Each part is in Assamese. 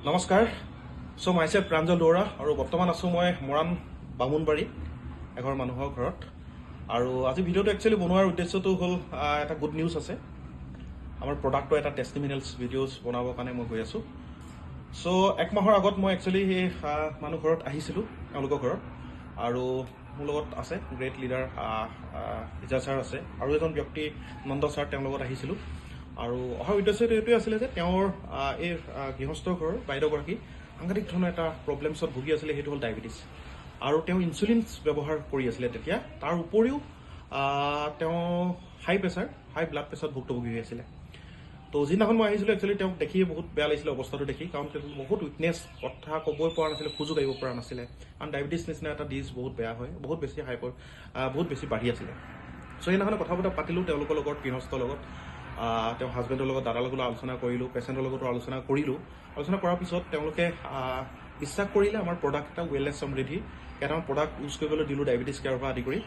নমস্কাৰ সো মাইছে প্ৰাঞ্জল দৌৰা আৰু বৰ্তমান আছো মই মৰাণ বামুণবাৰী এঘৰ মানুহৰ ঘৰত আৰু আজি ভিডিঅ'টো একচুৱেলি বনোৱাৰ উদ্দেশ্যটো হ'ল এটা গুড নিউজ আছে আমাৰ প্ৰডাক্টৰ এটা টেষ্টিমিনিয়েলছ ভিডিঅ'জ বনাবৰ কাৰণে মই গৈ আছো সো এক মাহৰ আগত মই একচুৱেলি সেই মানুহ ঘৰত আহিছিলোঁ তেওঁলোকৰ ঘৰত আৰু মোৰ লগত আছে গ্ৰেট লিডাৰ ইজা ছাৰ আছে আৰু এজন ব্যক্তি নন্দ ছাৰ তেওঁৰ লগত আহিছিলোঁ আৰু অহাৰ উদ্দেশ্যটো এইটোৱে আছিলে যে তেওঁৰ এই গৃহস্থৰ ঘৰৰ বাইদেউগৰাকী সাংঘাতিক ধৰণৰ এটা প্ৰব্লেমছত ভুগি আছিলে সেইটো হ'ল ডায়েবেটিছ আৰু তেওঁ ইনচুলিন ব্যৱহাৰ কৰি আছিলে তেতিয়া তাৰ উপৰিও তেওঁ হাই ব্লাড প্ৰেছাৰত ভুক্তভোগী হৈ আছিলে তো যিদিনাখন মই আহিছিলোঁ একচুৱেলি তেওঁক দেখি বহুত বেয়া লাগিছিলে অৱস্থাটো দেখি কাৰণ তেওঁ বহুত উইকনেছ কথা ক'বই পৰা নাছিলে খোজো কাঢ়িব পৰা নাছিলে কাৰণ ডায়েবেটিছ নিচিনা এটা ডিজ বহুত বেয়া হয় বহুত বেছি বহুত বেছি বাঢ়ি আছিলে চ' সেইদিনাখন কথা বতৰা পাতিলোঁ তেওঁলোকৰ লগত গৃহস্থৰ লগত তেওঁ হাজবেণ্ডৰ লগত দাদাৰ লগত আলোচনা কৰিলোঁ পেচেণ্টৰ লগতো আলোচনা কৰাৰ পিছত তেওঁলোকে বিশ্বাস কৰিলে আমাৰ প্ৰডাক্ট এটা ৱেলনেছ সমৃদ্ধি কেইটামান প্ৰডাক্ট ইউজ কৰিবলৈ দিলোঁ ডায়েবেটিছ কেয়াৰৰ পৰা আদি কৰি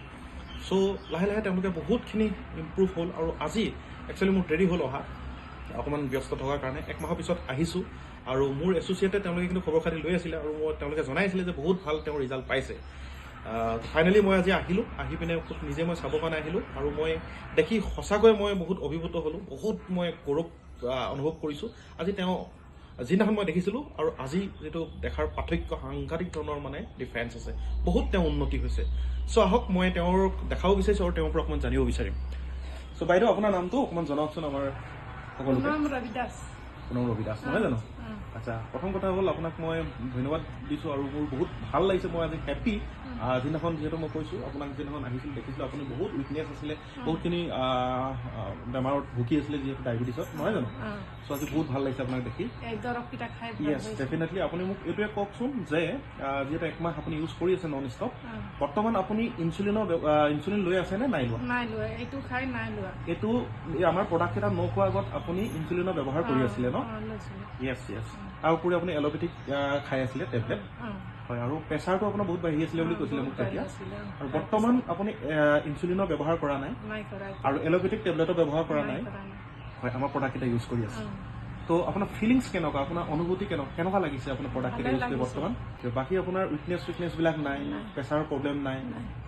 চ' লাহে লাহে তেওঁলোকে বহুতখিনি ইম্প্ৰুভ হ'ল আৰু আজি একচুৱেলি মোৰ দেৰি হ'ল অহা অকণমান ব্যস্ত থকাৰ কাৰণে এক মাহৰ পিছত আহিছোঁ আৰু মোৰ এছ'চিয়েটে তেওঁলোকে কিন্তু খবৰ খাতি লৈ আছিলে আৰু তেওঁলোকে জনাইছিলে যে বহুত ভাল তেওঁৰ ৰিজাল্ট পাইছে ফাইনেলি মই আজি আহিলোঁ আহি পিনে নিজে মই চাবৰ কাৰণে আহিলোঁ আৰু মই দেখি সঁচাকৈ মই বহুত অভিভূত হ'লোঁ বহুত মই গৌৰৱ অনুভৱ কৰিছোঁ আজি তেওঁ যিদিনাখন মই দেখিছিলোঁ আৰু আজি যিটো দেখাৰ পাৰ্থক্য সাংঘাতিক ধৰণৰ মানে ডিফাৰেঞ্চ আছে বহুত তেওঁ উন্নতি হৈছে চ' আহক মই তেওঁৰ দেখাব বিচাৰিছোঁ আৰু তেওঁৰ পৰা অকণমান জানিব বিচাৰিম চ' বাইদেউ আপোনাৰ নামটো অকণমান জনাওকচোন আমাৰ সকলোকে পুনম ৰবি দাস নহয় জানো আচ্ছা প্ৰথম কথা হ'ল আপোনাক মই ধন্যবাদ দিছোঁ আৰু মোৰ বহুত ভাল লাগিছে মই আজি হেপ্পী যিদিনাখন যিহেতু মই কৈছোঁ আপোনাক যিদিনাখন আহিছিলোঁ দেখিছিলোঁ আপুনি বহুত উইকনেছ আছিলে বহুতখিনি বেমাৰত ভুগি আছিলে যিহেতু ডায়েবেটিছত নহয় জানো চ' আজি বহুত ভাল লাগিছে আপোনাক দেখি য়েছ ডেফিনেটলি আপুনি মোক এইটোৱে কওকচোন যে যিহেতু একমাহ আপুনি ইউজ কৰি আছে নন ষ্টপ বৰ্তমান আপুনি ইনচুলিন লৈ আছে নে নাই লোৱা এইটো আমাৰ প্ৰডাক্ট কেইটা নোখোৱাৰ আগত আপুনি ইনচুলিনৰ ব্যৱহাৰ কৰি আছিলে ন য়েছ তাৰ উপৰি আপুনি এল'পেথিক খাই আছিলে টেবলেট হয় আৰু প্ৰেছাৰটো আপোনাৰ বহুত বাঢ়ি আছিলে বুলি কৈছিলে মোক তেতিয়া আৰু বৰ্তমান আপুনি ইনচুলিনৰ ব্যৱহাৰ কৰা নাই আৰু এল'পেথিক টেবলেটৰ ব্যৱহাৰ কৰা নাই হয় আমাৰ প্ৰডাক্টকেইটা ইউজ কৰি আছে তো আপোনাৰ ফিলিংছ কেনেকুৱা আপোনাৰ অনুভূতি কেনেকুৱা লাগিছে আপোনাৰ প্ৰডাক্টকেইটা ইউজ কৰি বৰ্তমান বাকী আপোনাৰ উইকনেছবিলাক নাই প্ৰেছাৰৰ প্ৰব্লেম নাই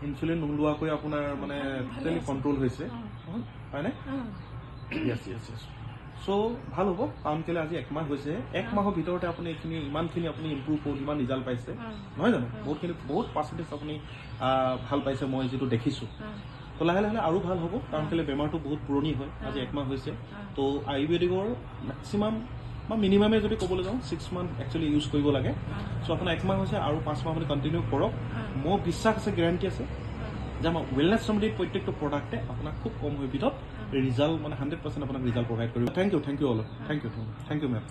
ইনচুলিন নোলোৱাকৈ আপোনাৰ মানে টোটেলি কণ্ট্ৰল হৈছে হয়নে য়েছ চ' ভাল হ'ব কাৰণ কেলৈ আজি একমাহ হৈছে এক মাহৰ ভিতৰতে আপুনি ইমানখিনি আপুনি ইম্প্ৰুভ হ'ল ইমান ৰিজাল্ট পাইছে নহয় জানো বহুত পাৰ্চেণ্টেজ আপুনি ভাল পাইছে মই যিটো দেখিছোঁ তো লাহে লাহে আৰু ভাল হ'ব কাৰণ কেলৈ বেমাৰটো বহুত পুৰণি হয় আজি একমাহ হৈছে তো আয়ুৰ্বেদিকৰ মেক্সিমাম বা মিনিমামে যদি ক'বলৈ যাওঁ 6 মান্থ একচুৱেলি ইউজ কৰিব লাগে চ' আপোনাৰ একমাহ হৈছে আৰু 5 মাহ আপুনি কণ্টিনিউ কৰক মোৰ বিশ্বাস আছে গেৰাণ্টি আছে যে আমাৰ ৱেলনেছ সমৃদ্ধিৰ প্ৰত্যেকটো প্ৰডাক্টে আপোনাক খুব কম সময়ৰ ভিতৰত ৰিজাল্ট মানে 100% আপোনাক ৰিজাল্ট প্ৰভাইড কৰিব thank you all thank you ma'am